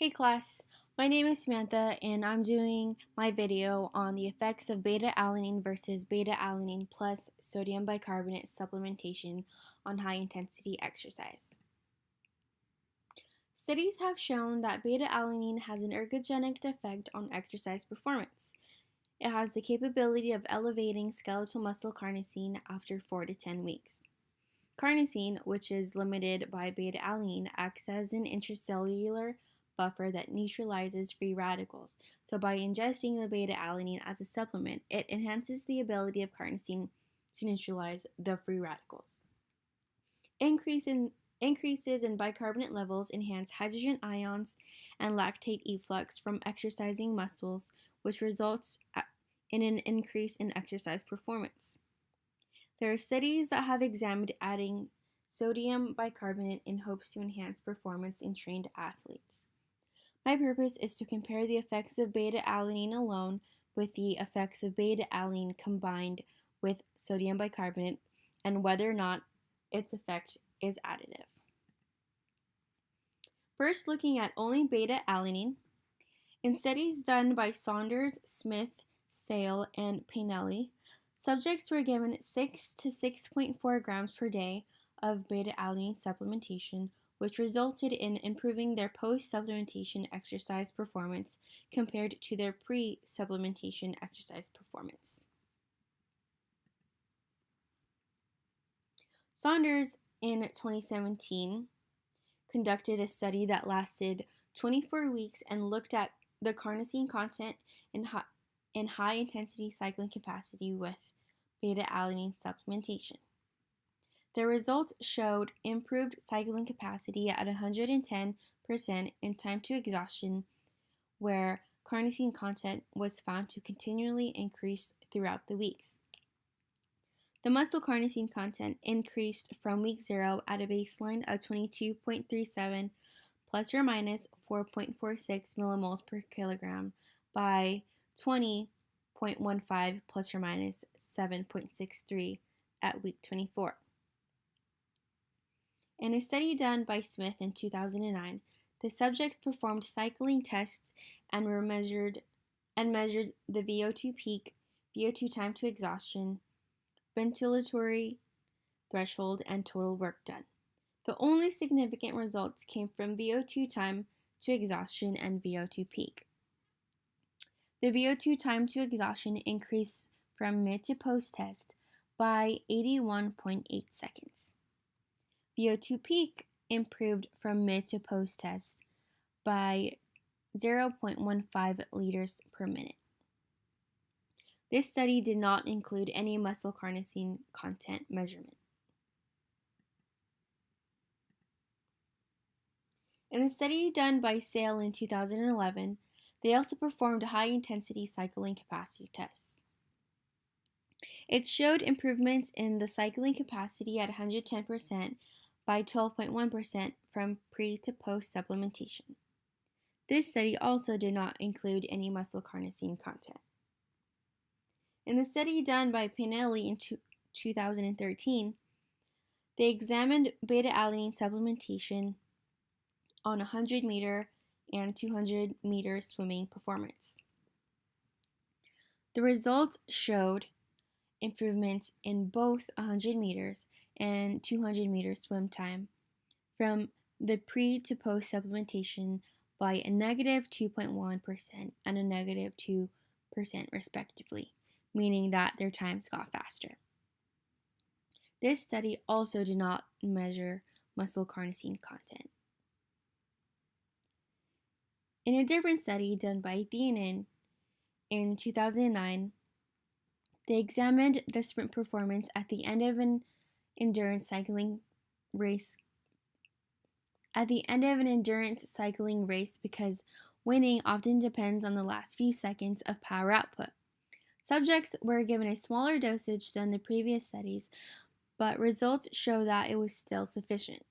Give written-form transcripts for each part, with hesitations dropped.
Hey class, my name is Samantha and I'm doing my video on the effects of beta-alanine versus beta-alanine plus sodium bicarbonate supplementation on high-intensity exercise. Studies have shown that beta-alanine has an ergogenic effect on exercise performance. It has the capability of elevating skeletal muscle carnosine after 4 to 10 weeks. Carnosine, which is limited by beta-alanine, acts as an intracellular buffer that neutralizes free radicals. So by ingesting the beta-alanine as a supplement, it enhances the ability of carnosine to neutralize the free radicals. Increases in bicarbonate levels enhance hydrogen ions and lactate efflux from exercising muscles, which results in an increase in exercise performance. There are studies that have examined adding sodium bicarbonate in hopes to enhance performance in trained athletes. My purpose is to compare the effects of beta-alanine alone with the effects of beta-alanine combined with sodium bicarbonate and whether or not its effect is additive. First, looking at only beta-alanine. In studies done by Saunders, Smith, Sale, and Painelli, subjects were given 6 to 6.4 grams per day of beta-alanine supplementation, which resulted in improving their post-supplementation exercise performance compared to their pre-supplementation exercise performance. Saunders, in 2017, conducted a study that lasted 24 weeks and looked at the carnosine content in high-intensity cycling capacity with beta-alanine supplementation. The results showed improved cycling capacity at 110% in time to exhaustion, where carnosine content was found to continually increase throughout the weeks. The muscle carnosine content increased from week 0 at a baseline of 22.37 plus or minus 4.46 millimoles per kilogram by 20.15 plus or minus 7.63 at week 24. In a study done by Smith in 2009, the subjects performed cycling tests and measured the VO2 peak, VO2 time to exhaustion, ventilatory threshold, and total work done. The only significant results came from VO2 time to exhaustion and VO2 peak. The VO2 time to exhaustion increased from mid to post test by 81.8 seconds. VO2 peak improved from mid to post test by 0.15 liters per minute. This study did not include any muscle carnosine content measurement. In a study done by Sale in 2011, they also performed high-intensity cycling capacity tests. It showed improvements in the cycling capacity at 110% by 12.1% from pre to post supplementation. This study also did not include any muscle carnosine content. In the study done by Painelli in 2013, they examined beta-alanine supplementation on 100-meter and 200-meter swimming performance. The results showed improvements in both 100 meters and 200 meter swim time from the pre to post supplementation by a negative 2.1% and a negative 2% respectively, meaning that their times got faster. This study also did not measure muscle carnosine content. In a different study done by Theanin in 2009, they examined the sprint performance at the end of an endurance cycling race. Because winning often depends on the last few seconds of power output. Subjects were given a smaller dosage than the previous studies, but results show that it was still sufficient.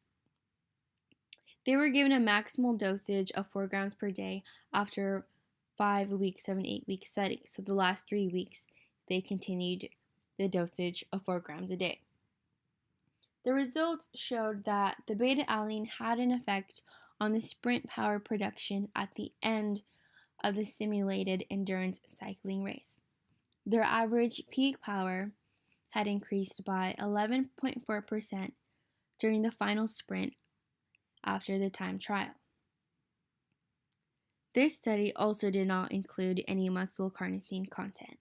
They were given a maximal dosage of 4 grams per day after 5 weeks of an 8-week study. So the last 3 weeks, they continued the dosage of 4 grams a day. The results showed that the beta-alanine had an effect on the sprint power production at the end of the simulated endurance cycling race. Their average peak power had increased by 11.4% during the final sprint after the time trial. This study also did not include any muscle carnosine content.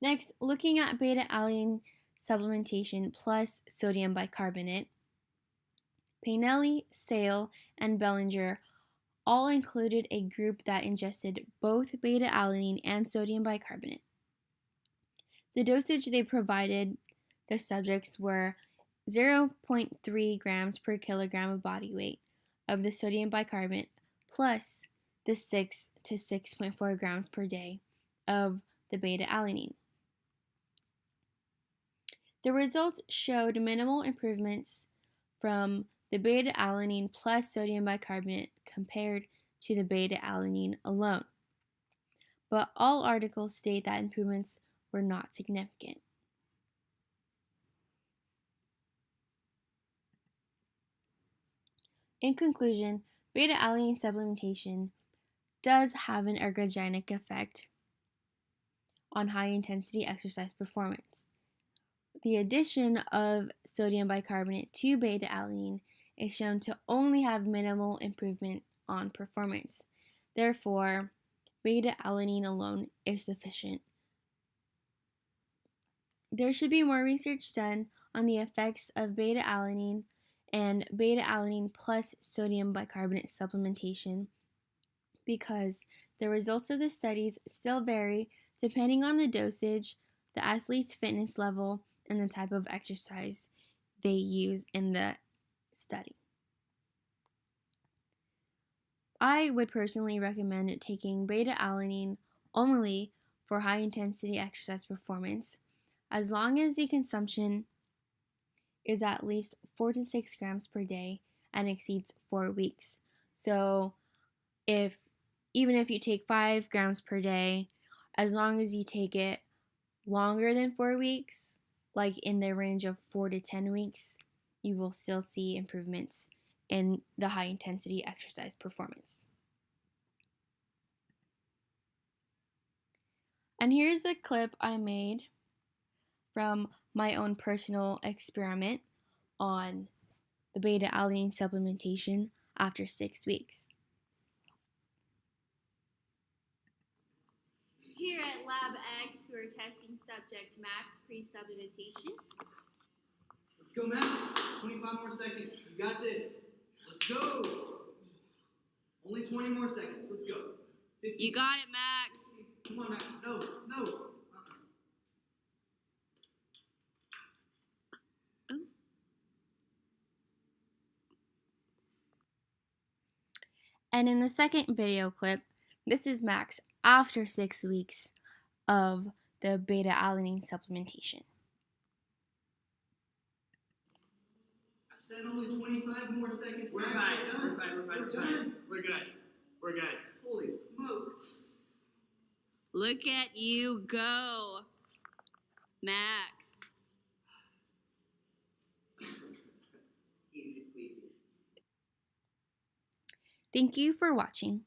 Next, looking at beta-alanine supplementation plus sodium bicarbonate, Painelli, Sale, and Bellinger all included a group that ingested both beta-alanine and sodium bicarbonate. The dosage they provided the subjects were 0.3 grams per kilogram of body weight of the sodium bicarbonate plus the 6 to 6.4 grams per day of the beta-alanine. The results showed minimal improvements from the beta-alanine plus sodium bicarbonate compared to the beta-alanine alone, but all articles state that improvements were not significant. In conclusion, beta-alanine supplementation does have an ergogenic effect on high-intensity exercise performance. The addition of sodium bicarbonate to beta-alanine is shown to only have minimal improvement on performance. Therefore, beta-alanine alone is sufficient. There should be more research done on the effects of beta-alanine and beta-alanine plus sodium bicarbonate supplementation because the results of the studies still vary depending on the dosage, the athlete's fitness level, and the type of exercise they use in the study. I would personally recommend taking beta-alanine only for high-intensity exercise performance, as long as the consumption is at least 4 to 6 grams per day and exceeds 4 weeks. So even if you take 5 grams per day, as long as you take it longer than 4 weeks, like in the range of 4 to 10 weeks, you will still see improvements in the high intensity exercise performance. And here's a clip I made from my own personal experiment on the beta-alanine supplementation after 6 weeks. Here at Lab X, we're testing subject Max pre-supplementation. Let's go, Max. 25 more seconds. You got this. Let's go. Only 20 more seconds. Let's go. 15. You got it, Max. Come on, Max. No. And in the second video clip, this is Max after 6 weeks of the beta-alanine supplementation. I said only 25 more seconds. We're good. Holy smokes. Look at you go, Max. Easy, sweet. Thank you for watching.